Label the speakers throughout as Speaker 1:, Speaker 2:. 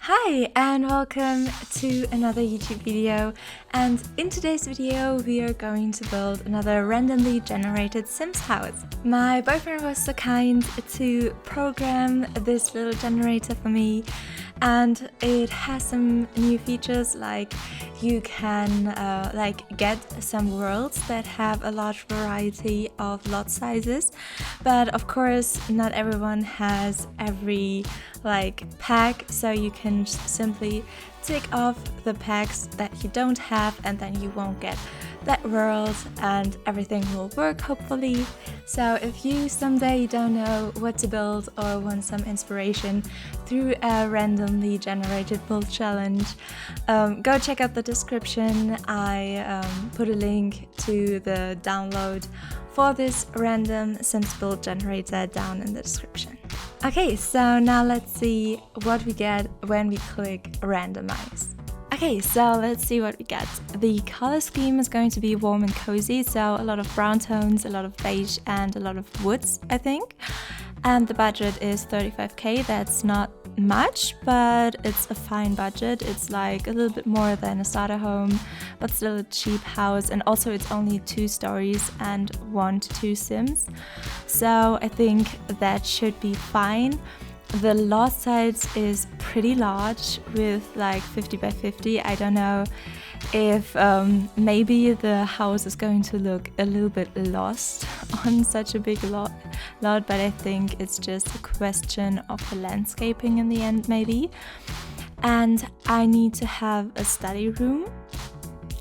Speaker 1: Hi and welcome to another YouTube video, and in today's video we are going to build another randomly generated Sims house. My boyfriend was so kind to program this little generator for me, and it has some new features like you can get some worlds that have a large variety of lot sizes, but of course not everyone has every pack, so you can simply tick off the packs that you don't have and then you won't get that world and everything will work hopefully. So if you someday don't know what to build or want some inspiration through a randomly generated build challenge, go check out the description. I put a link to the download for this random Sims build generator down in the description. Okay, so now let's see what we get when we click randomize. Okay, so let's see what we get. The color scheme is going to be warm and cozy, so a lot of brown tones, a lot of beige and a lot of woods, I think. And the budget is 35k. That's not much, but it's a fine budget. It's like a little bit more than a starter home, but still a cheap house, and also it's only 2 stories and 1 to 2 Sims. So I think that should be fine. The lot size is pretty large with like 50 by 50. I don't know if maybe the house is going to look a little bit lost on such a big lot, but I think it's just a question of the landscaping in the end maybe. And I need to have a study room.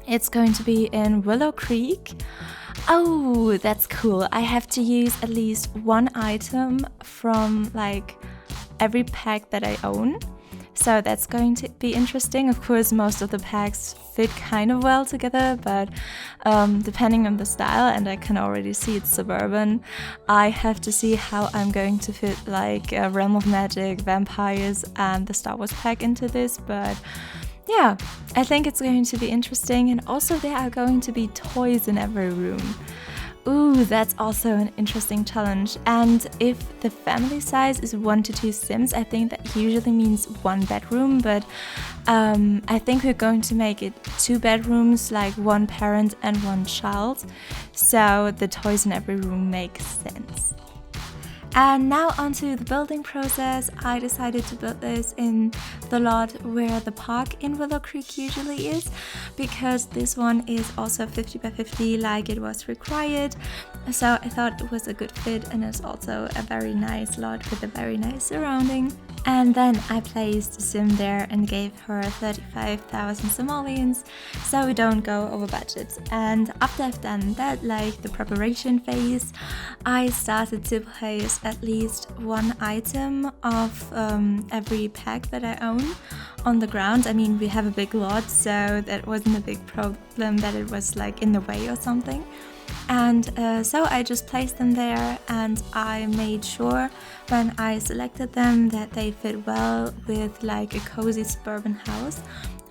Speaker 1: It's going to be in Willow Creek. Oh, that's cool. I have to use at least 1 item from every pack that I own. So that's going to be interesting. Of course, most of the packs fit kind of well together, but depending on the style, and I can already see it's suburban, I have to see how I'm going to fit a Realm of Magic, Vampires and the Star Wars pack into this. But yeah, I think it's going to be interesting, and also there are going to be toys in every room. Ooh, that's also an interesting challenge. And if the family size is 1 to 2 Sims, I think that usually means 1 bedroom, but I think we're going to make it 2 bedrooms, like 1 parent and 1 child, so the toys in every room make sense. And now onto the building process. I decided to build this in the lot where the park in Willow Creek usually is, because this one is also 50 by 50 like it was required. So I thought it was a good fit, and it's also a very nice lot with a very nice surrounding. And then I placed a Sim there and gave her 35,000 simoleons so we don't go over budget. And after I've done that, the preparation phase, I started to place at least 1 item of every pack that I own on the ground. I mean, we have a big lot, so that wasn't a big problem that it was in the way or something. And so I just placed them there, and I made sure when I selected them that they fit well with a cozy suburban house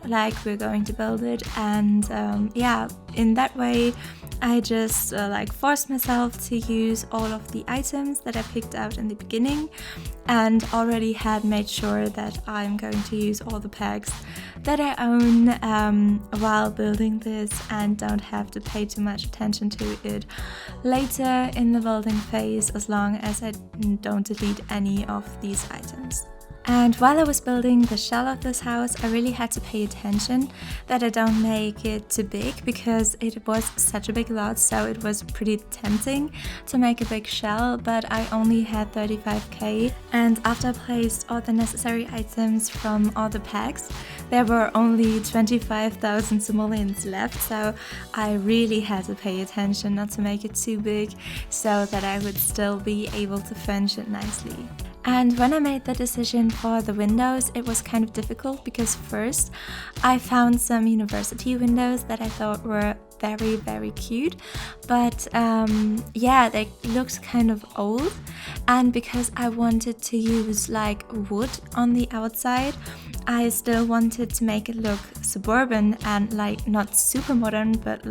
Speaker 1: like we're going to build it. And yeah, in that way I just forced myself to use all of the items that I picked out in the beginning, and already had made sure that I'm going to use all the packs that I own while building this, and don't have to pay too much attention to it later in the building phase, as long as I don't delete any of these items. And while I was building the shell of this house, I really had to pay attention that I don't make it too big, because it was such a big lot, so it was pretty tempting to make a big shell, but I only had 35k, and after I placed all the necessary items from all the packs, there were only 25,000 simoleons left, so I really had to pay attention not to make it too big, so that I would still be able to furnish it nicely. And when I made the decision for the windows, it was kind of difficult, because first I found some university windows that I thought were very, very cute, but yeah, they looked kind of old, and because I wanted to use wood on the outside, I still wanted to make it look suburban and not super modern, but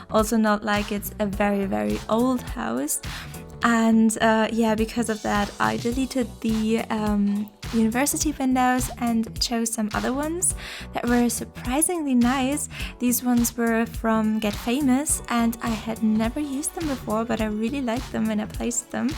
Speaker 1: also not it's a very, very old house. And yeah, because of that, I deleted the university windows and chose some other ones that were surprisingly nice. These ones were from Get Famous and I had never used them before, but I really liked them when I placed them.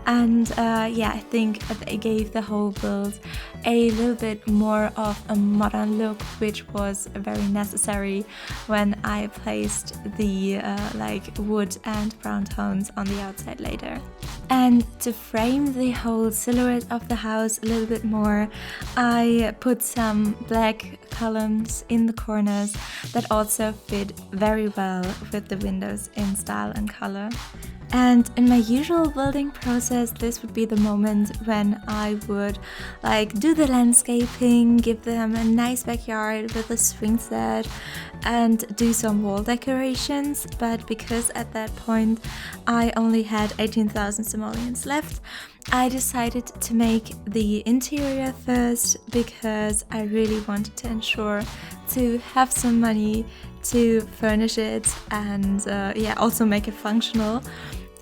Speaker 1: And yeah, I think they gave the whole build a little bit more of a modern look, which was very necessary when I placed the like wood and brown tones on the outside later. And to frame the whole silhouette of the house a little bit more, I put some black columns in the corners that also fit very well with the windows in style and color. And in my usual building process, this would be the moment when I would like do the landscaping, give them a nice backyard with a swing set and do some wall decorations. But because at that point I only had 18,000 simoleons left, I decided to make the interior first because I really wanted to ensure to have some money to furnish it and yeah, also make it functional.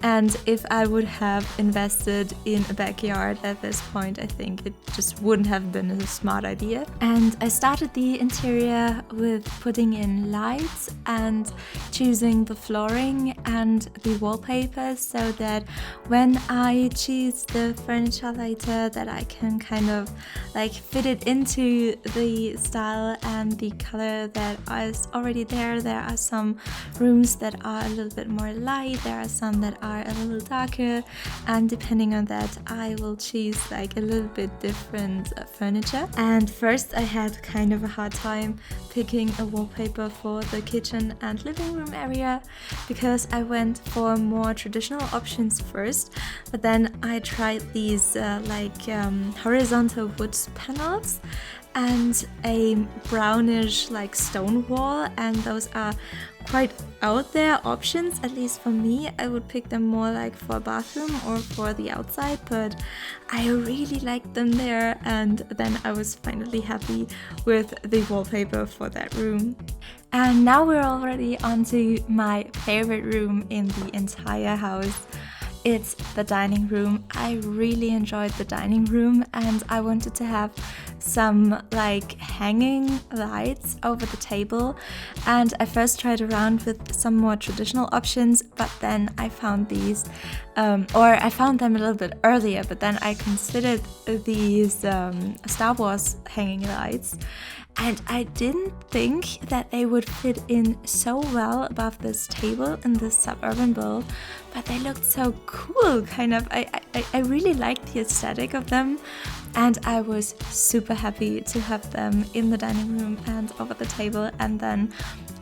Speaker 1: And if I would have invested in a backyard at this point, I think it just wouldn't have been a smart idea. And I started the interior with putting in lights and choosing the flooring and the wallpaper so that when I choose the furniture later, that I can kind of like fit it into the style and the color that is already there. There are some rooms that are a little bit more light, there are some that are a little darker, and depending on that I will choose like a little bit different furniture. And first I had kind of a hard time picking a wallpaper for the kitchen and living room area because I went for more traditional options first, but then I tried these horizontal wood panels and a brownish like stone wall, and those are quite out there options. At least for me, I would pick them more like for a bathroom or for the outside, but I really liked them there, and then I was finally happy with the wallpaper for that room. And now we're already on to my favorite room in the entire house. It's the dining room. I really enjoyed the dining room and I wanted to have some like hanging lights over the table, and I first tried around with some more traditional options, but then I found these or I found them a little bit earlier, but then I considered these Star Wars hanging lights, and I didn't think that they would fit in so well above this table in this suburban build, but they looked so cool, kind of. I really liked the aesthetic of them, and I was super happy to have them in the dining room and over the table. And then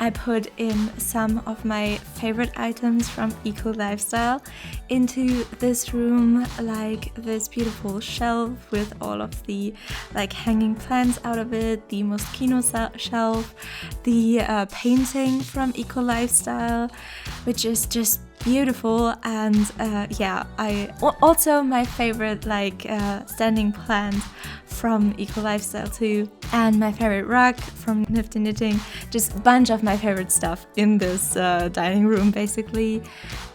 Speaker 1: I put in some of my favorite items from Eco Lifestyle into this room, like this beautiful shelf with all of the like hanging plants out of it, the Moschino shelf, the painting from Eco Lifestyle, which is just beautiful. And yeah, I also my favorite like standing plant from Eco Lifestyle too, and my favorite rug from Nifty Knitting. Just a bunch of my favorite stuff in this dining room basically,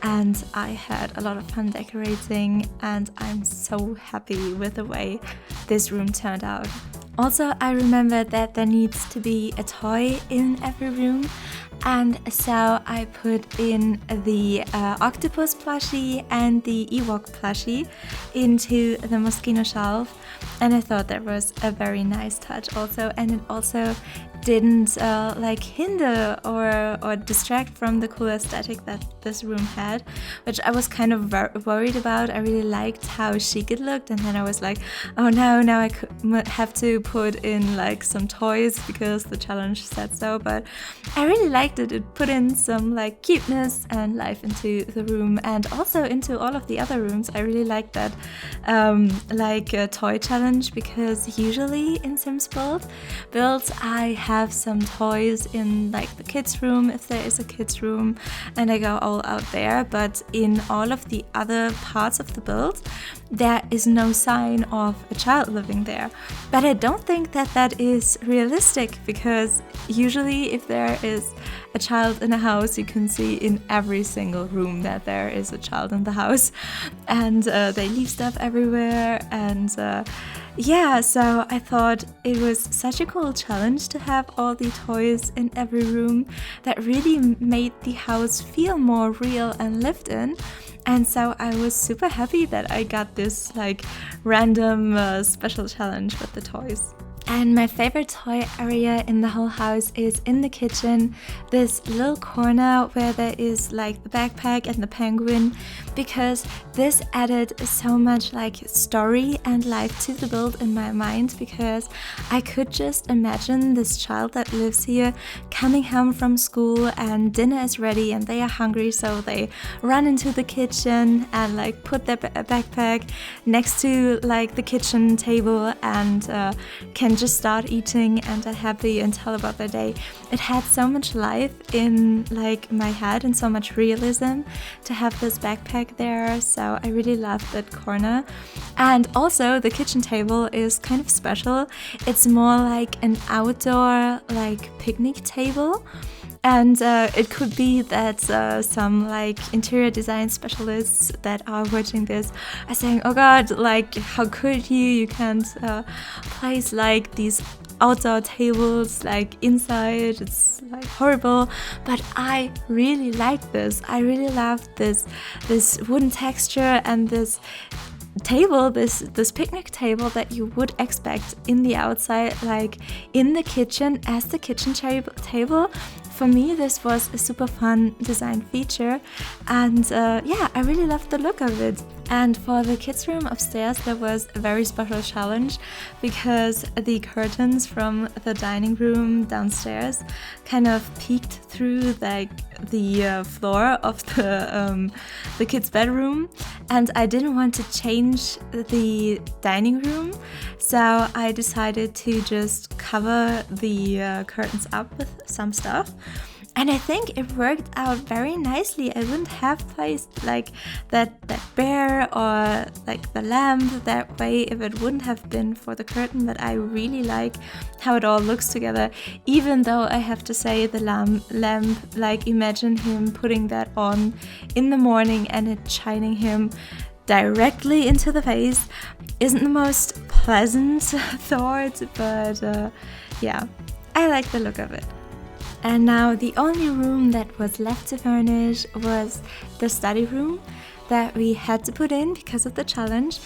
Speaker 1: and I had a lot of fun decorating, and I'm so happy with the way this room turned out. Also, I remember that there needs to be a toy in every room, and so I put in the octopus plushie and the Ewok plushie into the Moschino shelf, and I thought that was a very nice touch also, and it also didn't like hinder or distract from the cool aesthetic that this room had, which I was kind of worried about. I really liked how chic it looked, and then I was like, oh no, now I have to put in like some toys because the challenge said so. But I really liked it. It put in some like cuteness and life into the room, and also into all of the other rooms. I really liked that like a toy challenge, because usually in Sims builds I have some toys in like the kids room if there is a kids room, and I go all out there, but in all of the other parts of the build there is no sign of a child living there. But I don't think that that is realistic, because usually if there is a child in a house, you can see in every single room that there is a child in the house, and they leave stuff everywhere, and yeah, so I thought it was such a cool challenge to have all the toys in every room that really made the house feel more real and lived in. And so I was super happy that I got this like random special challenge with the toys. And my favorite toy area in the whole house is in the kitchen, this little corner where there is like the backpack and the penguin, because this added so much like story and life to the build in my mind, because I could just imagine this child that lives here coming home from school and dinner is ready and they are hungry, so they run into the kitchen and like put their backpack next to like the kitchen table and can just start eating and are happy and tell about their day. It had so much life in like my head and so much realism to have this backpack there, so I really loved that corner. And also the kitchen table is kind of special. It's more like an outdoor like picnic table. And it could be that some like interior design specialists that are watching this are saying, oh god, like how could you? You can't place like these outdoor tables like inside, it's like horrible. But I really like this. I really love this wooden texture and this table, this picnic table that you would expect in the outside, like in the kitchen as the kitchen table. For me, this was a super fun design feature, and yeah, I really loved the look of it. And for the kids' room upstairs, there was a very special challenge, because the curtains from the dining room downstairs kind of peeked through like the floor of the kids' bedroom, and I didn't want to change the dining room, so I decided to just cover the curtains up with some stuff. And I think it worked out very nicely. I wouldn't have placed like that bear or like the lamp that way if it wouldn't have been for the curtain, but I really like how it all looks together. Even though I have to say the lamp, like imagine him putting that on in the morning and it shining him directly into the face isn't the most pleasant thought, but yeah, I like the look of it. And now the only room that was left to furnish was the study room that we had to put in because of the challenge.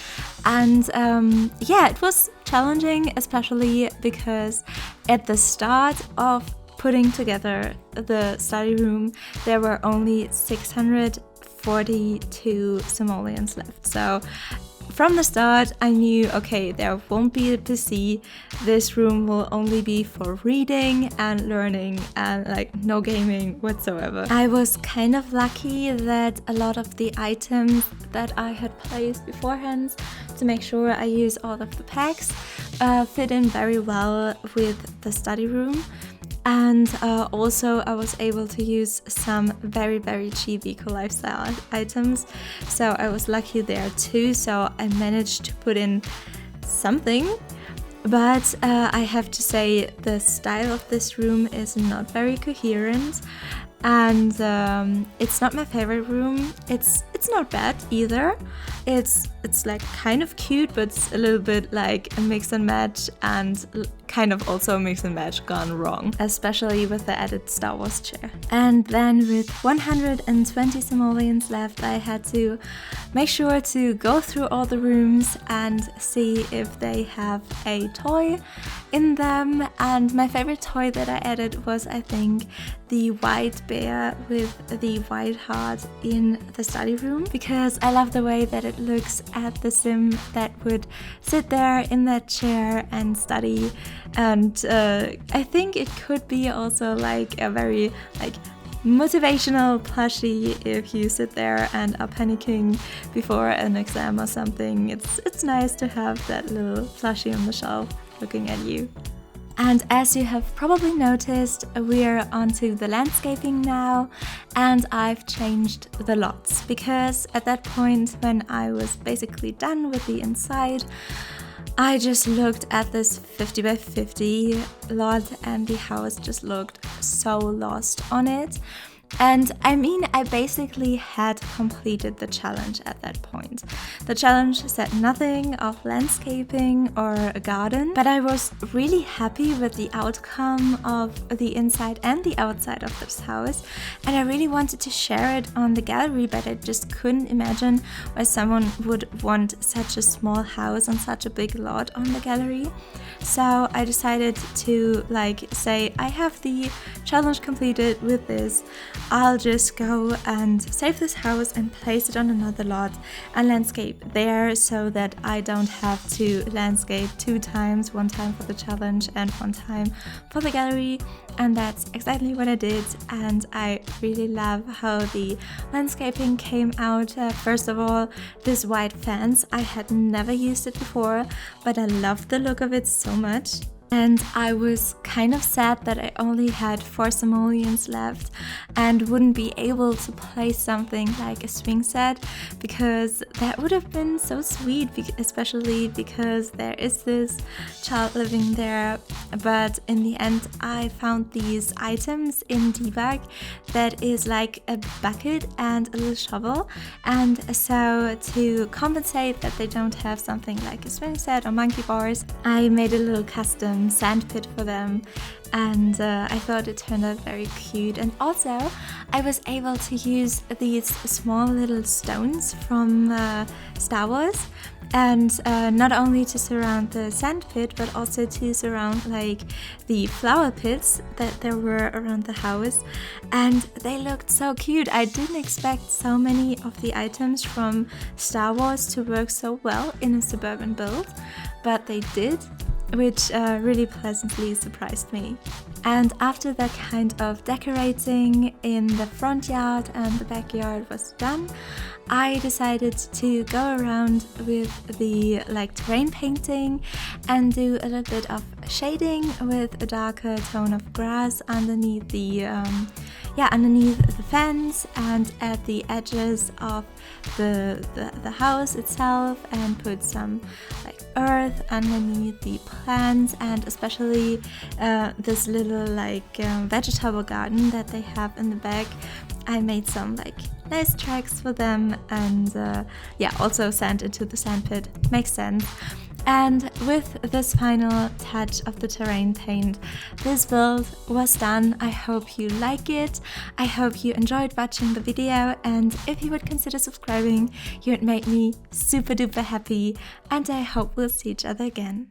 Speaker 1: And yeah, it was challenging, especially because at the start of putting together the study room, there were only 642 simoleons left. So from the start, I knew, okay, there won't be a PC. This room will only be for reading and learning and like no gaming whatsoever. I was kind of lucky that a lot of the items that I had placed beforehand to make sure I use all of the packs fit in very well with the study room. And also I was able to use some very cheap eco lifestyle items, so I was lucky there too, so I managed to put in something. But I have to say the style of this room is not very coherent, and it's not my favorite room. It's not bad either. It's like kind of cute, but it's a little bit like a mix and match, and kind of also a mix and match gone wrong, especially with the added Star Wars chair. And then with 120 simoleons left, I had to make sure to go through all the rooms and see if they have a toy in them. And my favorite toy that I added was, I think, the white bear with the white heart in the study room, because I love the way that it looks at the sim that would sit there in that chair and study. And I think it could be also like a very like motivational plushie if you sit there and are panicking before an exam or something. It's nice to have that little plushie on the shelf looking at you. And as you have probably noticed, we're onto the landscaping now, and I've changed the lots, because at that point when I was basically done with the inside, I just looked at this 50 by 50 lot and the house just looked so lost on it. And I mean, I basically had completed the challenge at that point. The challenge said nothing of landscaping or a garden, but I was really happy with the outcome of the inside and the outside of this house, and I really wanted to share it on the gallery, but I just couldn't imagine why someone would want such a small house on such a big lot on the gallery. So I decided to say, I have the challenge completed with this. I'll just go and save this house and place it on another lot and landscape there, so that I don't have to landscape 2 times, 1 time for the challenge and 1 time for the gallery. And that's exactly what I did, and I really love how the landscaping came out. First of all, this white fence, I had never used it before, but I loved the look of it so much. And I was kind of sad that I only had 4 simoleons left and wouldn't be able to place something like a swing set, because that would have been so sweet, especially because there is this child living there. But in the end, I found these items in debug that is like a bucket and a little shovel, and so to compensate that they don't have something like a swing set or monkey bars, I made a little custom sand pit for them, and I thought it turned out very cute. And also I was able to use these small little stones from Star Wars, and not only to surround the sand pit, but also to surround the flower pits that there were around the house, and they looked so cute. I didn't expect so many of the items from Star Wars to work so well in a suburban build, but they did, which really pleasantly surprised me. And after that kind of decorating in the front yard and the backyard was done, I decided to go around with the terrain painting and do a little bit of shading with a darker tone of grass underneath the fence and at the edges of the house itself, and put some earth underneath the plants, and especially this little vegetable garden that they have in the back. I made some nice tracks for them, and also sand into the sandpit. Makes sense. And with this final touch of the terrain paint, this build was done. I hope you like it. I hope you enjoyed watching the video, and if you would consider subscribing, you would make me super duper happy, and I hope we'll see each other again.